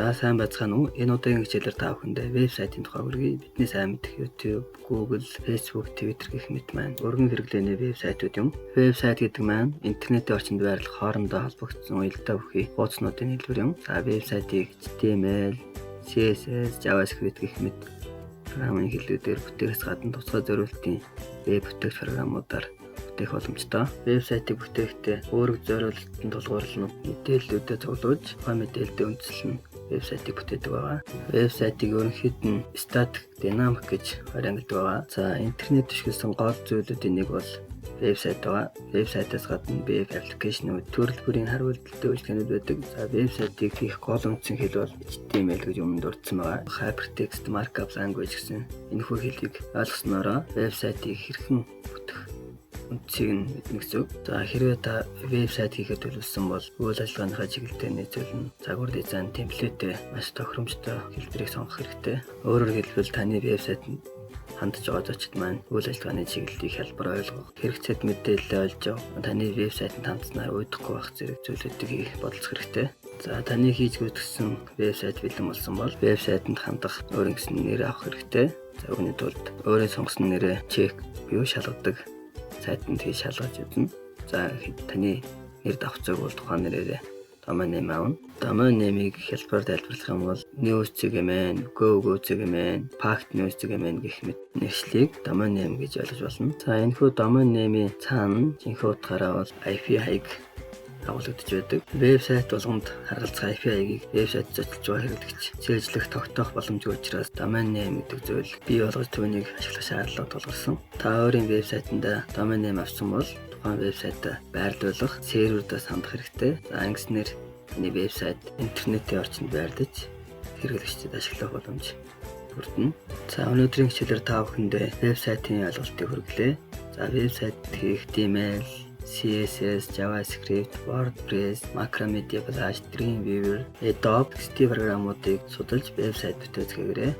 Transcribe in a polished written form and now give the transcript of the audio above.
За сайн байцгаана уу? Энэ удаагийн хичээлээр та бүхэндээ вебсайтын тухай хүргэе. Бидний сайн мэдэх YouTube, Google, Facebook, Twitter гэх мэт маань өргөн хэрэглээний вебсайтууд юм. Вебсайт гэдэг маань интернетийн орчинд байрлах хоорондоо холбогдсон уялдаа бүхий хуудасуудын хэлбэр юм. За вебсайтыг HTML, CSS, JavaScript гэх мэт програмын хэллэгүүдээр бүтээгээс гадна тусгай зориултын веб бүтээгч програмуудаар бүтээх боломжтой. Вебсайтыг бүтээхдээ өөрөг зориулалтанд тулгуурлан мэдээллүүдэд цуглуулж, тухайн мэдээлэлд үндэслэн вебсайтыг бүтээдэг байгаа. Вебсайтыг ерөнхийд нь static, dynamic гэж ангилдаг байгаа. За интернет ашигласан гол зүйлүүдийн нэг бол вебсайт байгаа. Вебсайтаас гадна веб аппликейшнүүд, төрөл бүрийн хар үйлдэлтэй үйлчилгээнүүд байдаг. За вебсайтыг хийх гол үндсэн хэл бол HTML гэж өмнө дурдсан байгаа. Hypertext Markup Language гэсэн энэхүү хэлийг ойлгосноор вебсайтыг хэрхэн бүтэх үндсийг нь мэднэ гэсэн үг. За хэрвээ та вебсайт хийхэд төлөвлөсөн бол үйл ажиллагааныхаа чиглэлээр нийцүүлэн загвар дизайн темплеттэй маш тохиромжтой хэлбэрийг сонгох хэрэгтэй. Өөрөөр хэлбэл таны вебсайтанд хандж байгаа зочид маань үйл ажиллагааны чиглэлийг хялбар ойлгох, хэрэгцээд мэдээлэл олж таны вебсайтанд хандсанаар уйдахгүй байх зэрэг зүйлүүдийг хийх бодлого хэрэгтэй. За таны хийж гүйцэтгэсэн вебсайт бэлэн болсон бол вебсайтанд хандах өөрийн гэсэн нэр авах хэрэгтэй. За үүний тулд өөрийн сонгосон нэрээ чек буюу шалгадаг сайтанд хийж шалгаж үзнэ. За таны нэр давцааг бол тухайн нэрээр domain name аавна. Domain name-ийг хялбараар тайлбарлах юм бол news.cgmn, go.cgmn, pact.news.cgmn гэх мэт нэршлиг domain name гэж ойлгож болно. За энэхүү domain name-ийн цаана жинхэнэ утгаараа бол IP хаяг агуулгадж байдаг. Вебсайт болгонд харгалзах IP хаягийг вебсайт зочилж байгаа хэрэглэгч цээжлэх тогтоох боломжгүй учраас domain name гэдэг зүйл бий болгож түүнийг ашиглах шаардлага тулгарсан. Та өөрийн вебсайтанда domain name авсан бол тухайн вебсайтаа байрлуулах сервердээс хандах хэрэгтэй. За ингэснээр таны вебсайт интернетийн орчинд байрлаж хэрэглэгчдэд ашиглах боломж бүрдэнэ. За өнөөдрийн хичээлээр та бүхэндээ вебсайтын ойлголтыг хүргэлээ. За вебсайт хийх HTML, CSS, JavaScript, WordPress, Macromedia Flash, Dreamweaver, Adobe XD програмуудыг судалж вебсайт бүтээцгээгээрэй.